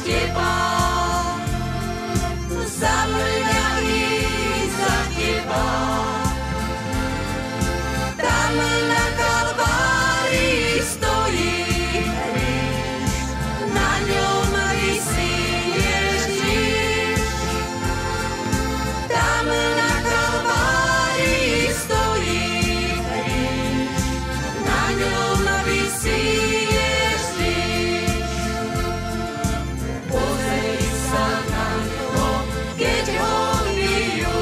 teba, za mňa i za teba. Tam na Kalvárii stojí kríž, na ňom visí Ježiš. Tam na Kalvárii stojí kríž, na ňom visí Ježiš. Pozri sa na ňo, keď ho bijú,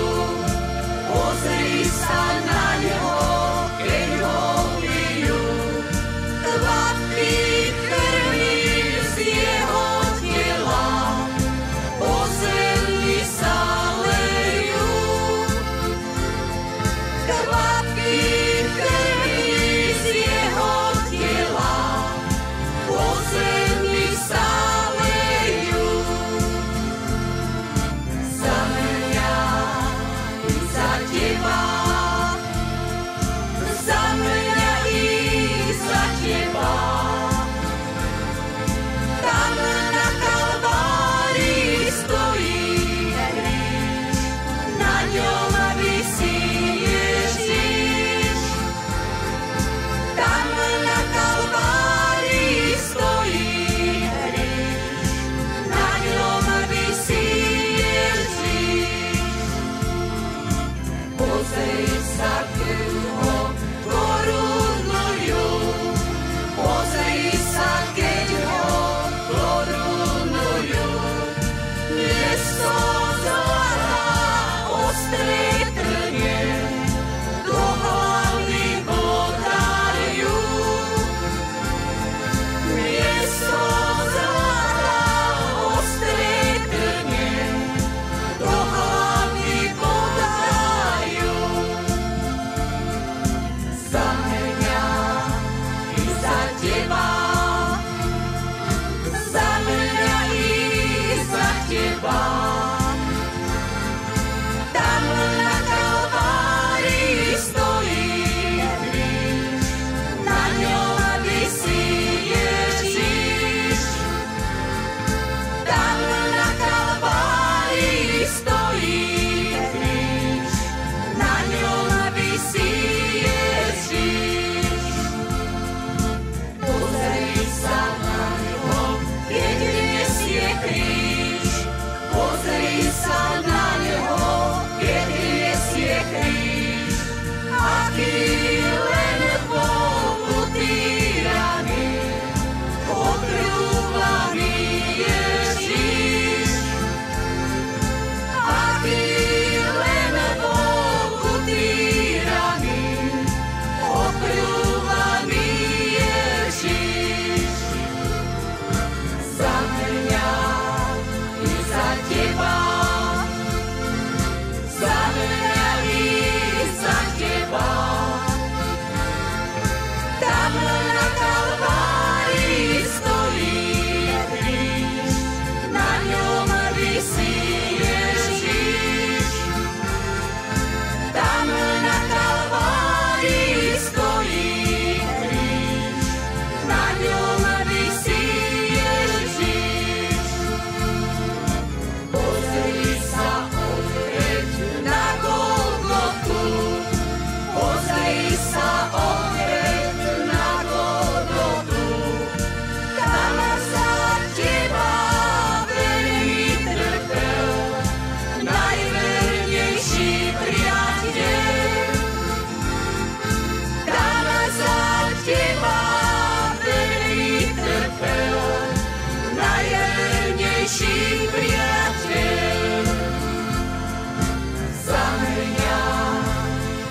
pozri sa na ňo, keď ho bijú. Kvapky krvi z jeho tela po zemi sa lejú. Kvapky krvi z jeho tela po zemi sa lejú. Za mňa i za teba, za mňa i za teba. Tam na Kalvárii stojí kríž, na ňom visí Ježiš. Tam na Kalvárii stojí kríž, na ňom visí Ježiš. Pozri sa, keď ho korunujú, pozri sa, keď ho korunujú. Miesto zlata ostré trnie do hlavy bodajú. Miesto zlata ostré trnie do hlavy bodajú. Za mňa i za teba, za mňa i za teba. Tam na Kalvárii stojí kríž, na ňom visí Ježiš. Tam na Kalvárii stojí kríž, na ňom visí Ježiš. Pozri sa na ňo, keď nesie kríž, pozri sa na ňo, keď nesie kríž. Aký len bol utýraný, okľúvaný Ježiš. Aký len bol utýraný, okľúvaný Ježiš. Za mňa i za teba, za mňa i za teba. Tam na Kalvárii stojí kríž, na ňom visí Ježiš. Tam na Kalvárii stojí kríž, na ňom visí Ježiš. Pozri sa opäť na Golgotu, pozri sa opäť na Golgotu. Tam za teba veľmi trpel najvernejší priateľ. Tam za teba veľmi trpel najvernejší priateľ. Za mňa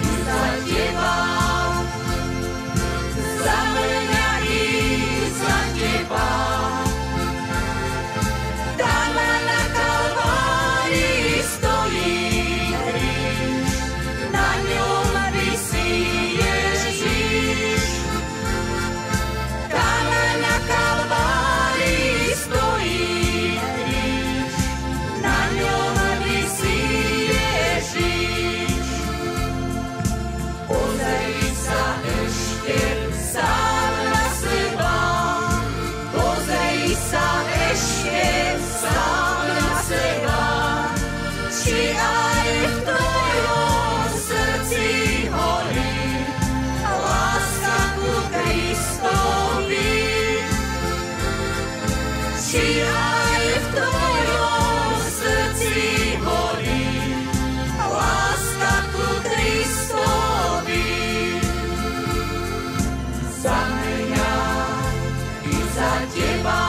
i za teba, za mňa i za teba. Tam na Kalvárii stojí kríž, na ňom visí Ježiš. Tam na Kalvárii stojí kríž, tvojom srdci horí láska ku Kristovi. Za mňa i za teba,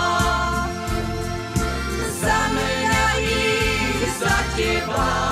za mňa i za teba.